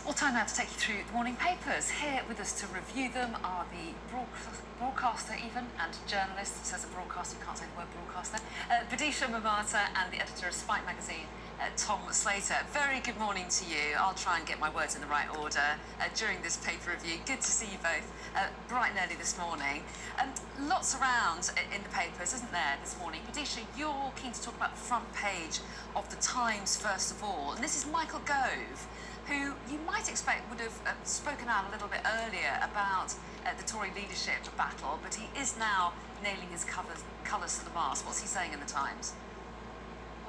Well, time now to take you through the morning papers. Here with us to review them are the broadcaster even and journalist, it says a broadcaster, you can't say the word broadcaster, Vidisha Mamata, and the editor of Spike magazine, Tom Slater. Very good morning to you. I'll try and get my words in the right order during this paper review. Good to see you both bright and early this morning. Lots around in the papers, isn't there, this morning? Vidisha, you're keen to talk about the front page of the Times first of all, and this is Michael Gove, who you might expect would have spoken out a little bit earlier about the Tory leadership battle, but he is now nailing his colours to the mast. What's he saying in the Times?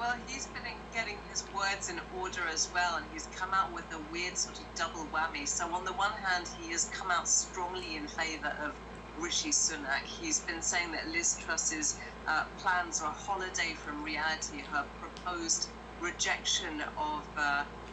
Well, he's been getting his words in order as well, and he's come out with a weird sort of double whammy. So on the one hand, he has come out strongly in favour of Rishi Sunak. He's been saying that Liz Truss's plans are a holiday from reality, her proposed rejection of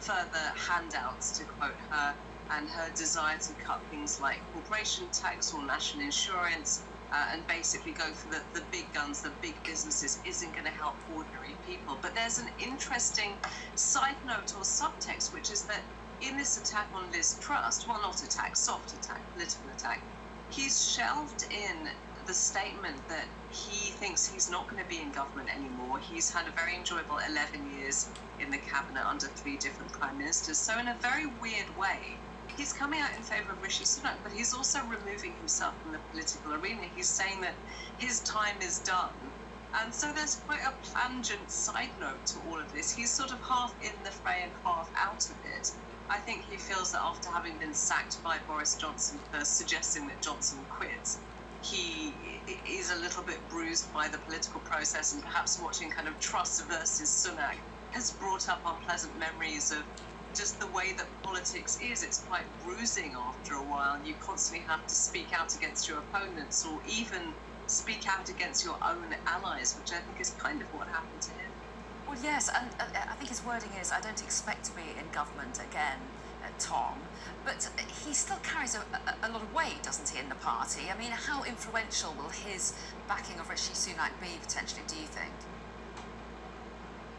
further handouts, to quote her, and her desire to cut things like corporation tax or national insurance and basically go for the big guns, the big businesses, isn't going to help ordinary people. But there's an interesting side note or subtext, which is that in this attack on Liz Truss, well, not attack, soft attack, political attack, he's shelved in the statement that he thinks he's not going to be in government anymore. He's had a very enjoyable 11 years in the cabinet under 3 different prime ministers. So in a very weird way, he's coming out in favour of Rishi Sunak, but he's also removing himself from the political arena. He's saying that his time is done. And so there's quite a plangent side note to all of this. He's sort of half in the fray and half out of it. I think he feels that after having been sacked by Boris Johnson for suggesting that Johnson quit, he is a little bit bruised by the political process, and perhaps watching kind of Truss versus Sunak has brought up unpleasant memories of just the way that politics is. It's quite bruising after a while. You constantly have to speak out against your opponents or even speak out against your own allies, which I think is kind of what happened to him. Well, yes, and I think his wording is, I don't expect to be in government again, Tom, but he still carries a lot of weight, doesn't he, in the party? I mean, how influential will his backing of Rishi Sunak be, potentially, do you think?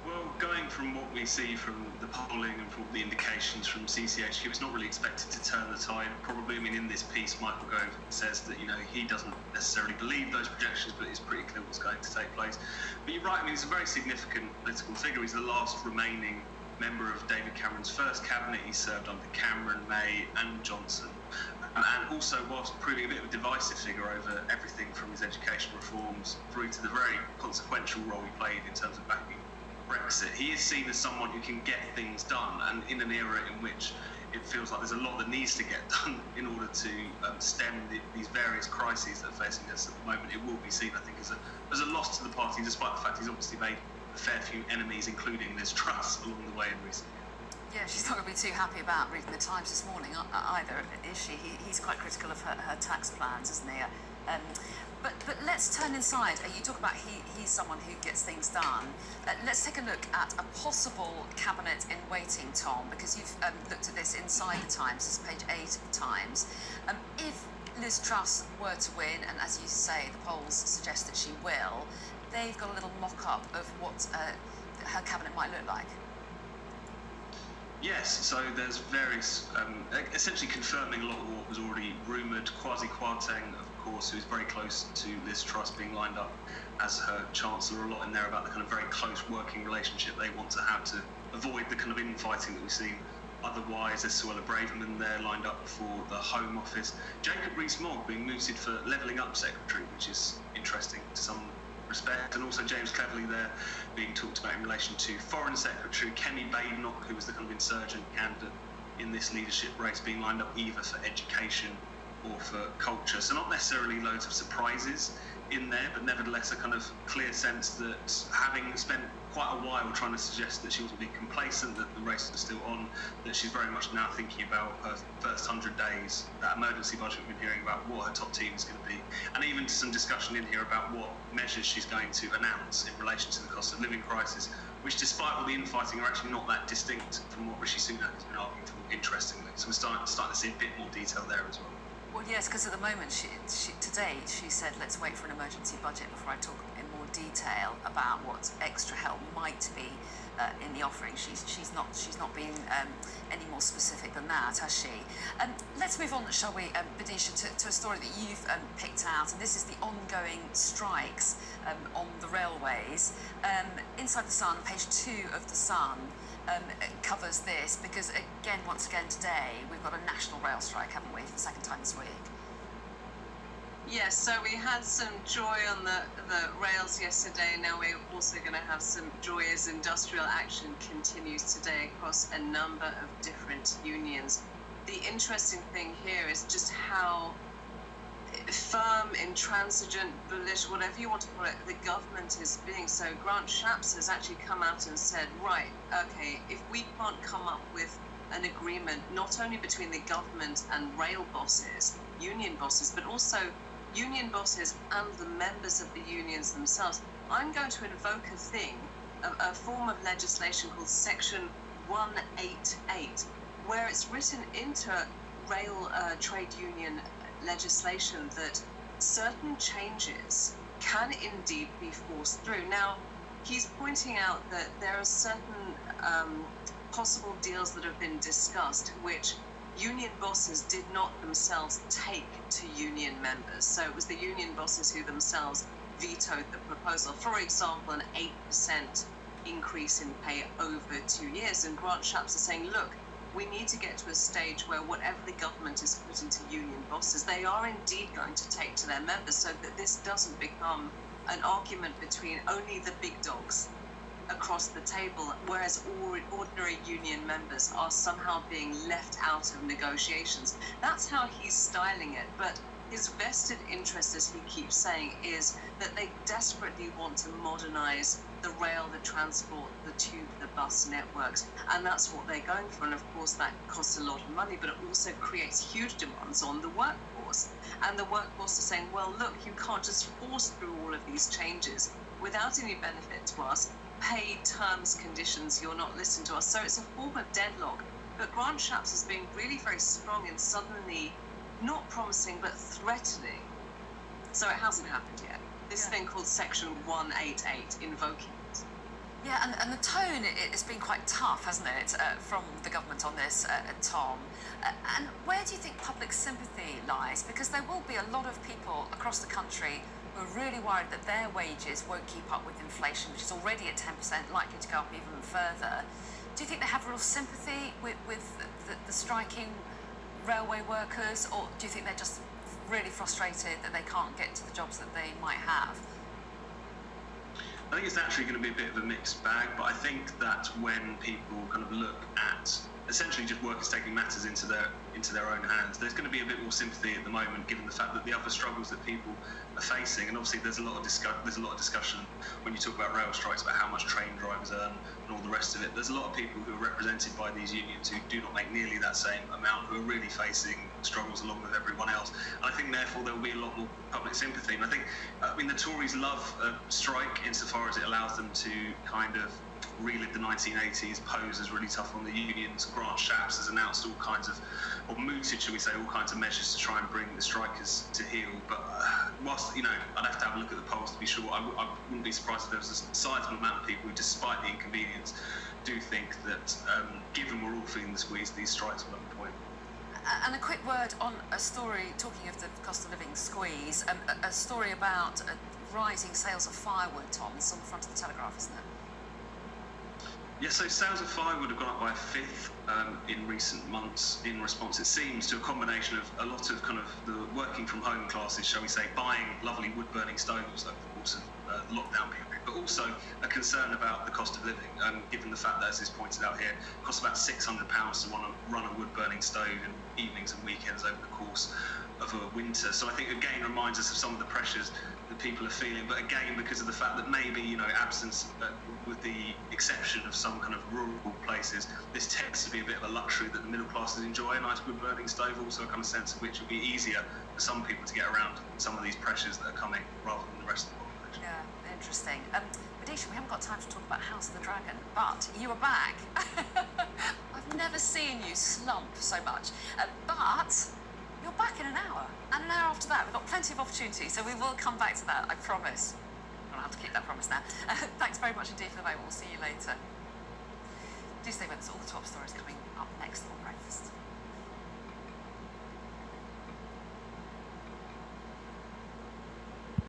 Well, going from what we see from the polling and from the indications from CCHQ, it's not really expected to turn the tide. Probably, I mean, in this piece, Michael Gove says that, you know, he doesn't necessarily believe those projections, but it's pretty clear what's going to take place. But you're right, I mean, he's a very significant political figure. He's the last remaining member of David Cameron's first cabinet. He served under Cameron, May and Johnson. And also, whilst proving a bit of a divisive figure over everything from his education reforms through to the very consequential role he played in terms of backing Brexit, he is seen as someone who can get things done, and in an era in which it feels like there's a lot that needs to get done in order to stem these various crises that are facing us at the moment, it will be seen, I think, as a loss to the party, despite the fact he's obviously made a fair few enemies, including Liz Truss, along the way in recent years. Yeah, she's not going to be too happy about reading the Times this morning either, is she? He's quite critical of her tax plans, isn't he? But let's turn inside. You talk about he's someone who gets things done. Let's take a look at a possible cabinet in waiting, Tom, because you've looked at this inside the Times. This is page 8 of the Times. If Liz Truss were to win, and as you say, the polls suggest that she will, they've got a little mock-up of what her cabinet might look like. Yes, so there's various, essentially confirming a lot of what was already rumoured. Kwasi Kwarteng, of course, who's very close to Liz Truss being lined up as her chancellor. A lot in there about the kind of very close working relationship they want to have to avoid the kind of infighting that we've seen otherwise. There's Suella Braverman there lined up for the Home Office. Jacob Rees-Mogg being mooted for Levelling Up Secretary, which is interesting to some respect, and also James Cleverly there being talked about in relation to Foreign Secretary. Kemi Badenoch, who was the kind of insurgent candidate in this leadership race, being lined up either for education or for culture. So not necessarily loads of surprises in there, but nevertheless a kind of clear sense that, having spent quite a while trying to suggest that she wasn't being complacent, that the race was still on, that she's very much now thinking about her first 100 days, that emergency budget we've been hearing about, what her top team is going to be, and even some discussion in here about what measures she's going to announce in relation to the cost of living crisis, which, despite all the infighting, are actually not that distinct from what Rishi Sunak has been arguing for, interestingly. So we're starting to see a bit more detail there as well. Well, yes, because at the moment, today she said, let's wait for an emergency budget before I talk in more detail about what extra help might be in the offering. She's not been any more specific than that, has she? Let's move on, shall we, Vidisha, to a story that you've picked out, and this is the ongoing strikes on the railways. Inside the Sun, page 2 of the Sun, covers this because, once again today, we've got a national rail strike, haven't we, for the second time this week? Yes, so we had some joy on the rails yesterday. Now we're also going to have some joy as industrial action continues today across a number of different unions. The interesting thing here is just how firm, intransigent, bullish, whatever you want to call it, the government is being. So Grant Shapps has actually come out and said, right, okay, if we can't come up with an agreement, not only between the government and rail bosses, union bosses, but also union bosses and the members of the unions themselves, I'm going to invoke a form of legislation called Section 188, where it's written into rail trade union legislation that certain changes can indeed be forced through. Now, he's pointing out that there are certain possible deals that have been discussed which union bosses did not themselves take to union members. So it was the union bosses who themselves vetoed the proposal. For example, an 8% increase in pay over 2 years. And Grant Shapps is saying, look, we need to get to a stage where whatever the government is putting to union bosses, they are indeed going to take to their members, so that this doesn't become an argument between only the big dogs across the table, whereas ordinary union members are somehow being left out of negotiations. That's how he's styling it, but his vested interest, as he keeps saying, is that they desperately want to modernize the rail, the transport, the tube, the bus networks, and that's what they're going for. And of course that costs a lot of money, but it also creates huge demands on the workforce. And the workforce is saying, well, look, you can't just force through all of these changes without any benefit to us. Pay, terms, conditions, you're not listening to us. So it's a form of deadlock. But Grant Shapps has been really very strong in suddenly not promising but threatening. So it hasn't happened yet. This thing called Section 188, invoking it. Yeah, and the tone, it's been quite tough, hasn't it, from the government on this, Tom? And where do you think public sympathy lies? Because there will be a lot of people across the country who are really worried that their wages won't keep up with inflation, which is already at 10%, likely to go up even further. Do you think they have real sympathy with the striking railway workers, or do you think they're just really frustrated that they can't get to the jobs that they might have? I think it's naturally going to be a bit of a mixed bag, but I think that when people kind of look at essentially just workers taking matters into their own hands, there's going to be a bit more sympathy at the moment, given the fact that the other struggles that people are facing, and obviously there's a lot of discussion when you talk about rail strikes about how much train drivers earn and all the rest of it. There's a lot of people who are represented by these unions who do not make nearly that same amount, who are really facing struggles along with everyone else. And I think therefore there will be a lot more public sympathy. And I think, the Tories love a strike insofar as it allows them to kind of relive the 1980s, pose as really tough on the unions. Grant Shapps has announced all kinds of, or mooted, shall we say, all kinds of measures to try and bring the strikers to heel. But whilst, I'd have to have a look at the polls to be sure, I wouldn't be surprised if there was a sizable amount of people who, despite the inconvenience, do think that given we're all feeling the squeeze, these strikes will have a point. And a quick word on a story, talking of the cost of living squeeze, a story about rising sales of firewood, Tom. It's on the front of the Telegraph, isn't it? Yeah, so sales of firewood have gone up by a fifth in recent months in response, it seems, to a combination of a lot of kind of the working from home classes, shall we say, buying lovely wood-burning stoves over the course of the lockdown period, but also a concern about the cost of living, given the fact that, as is pointed out here, it costs about £600 to run a wood-burning stove in evenings and weekends over the course of a winter. So I think, again, reminds us of some of the pressures that people are feeling, but again, because of the fact that maybe, absence, with the exception of some kind of rural places, this tends to be a bit of a luxury that the middle classes enjoy. A nice wood-burning stove, also a kind of sense of which would be easier for some people to get around some of these pressures that are coming rather than the rest of the population. Yeah, interesting. Vidisha, we haven't got time to talk about House of the Dragon, but you are back. I've never seen you slump so much, but you're back in an hour, and an hour after that we've got plenty of opportunity, so we will come back to that, I promise. I'll have to keep that promise now. Thanks very much indeed for the moment. We'll see you later. Do stay with us. All the top stories coming up next.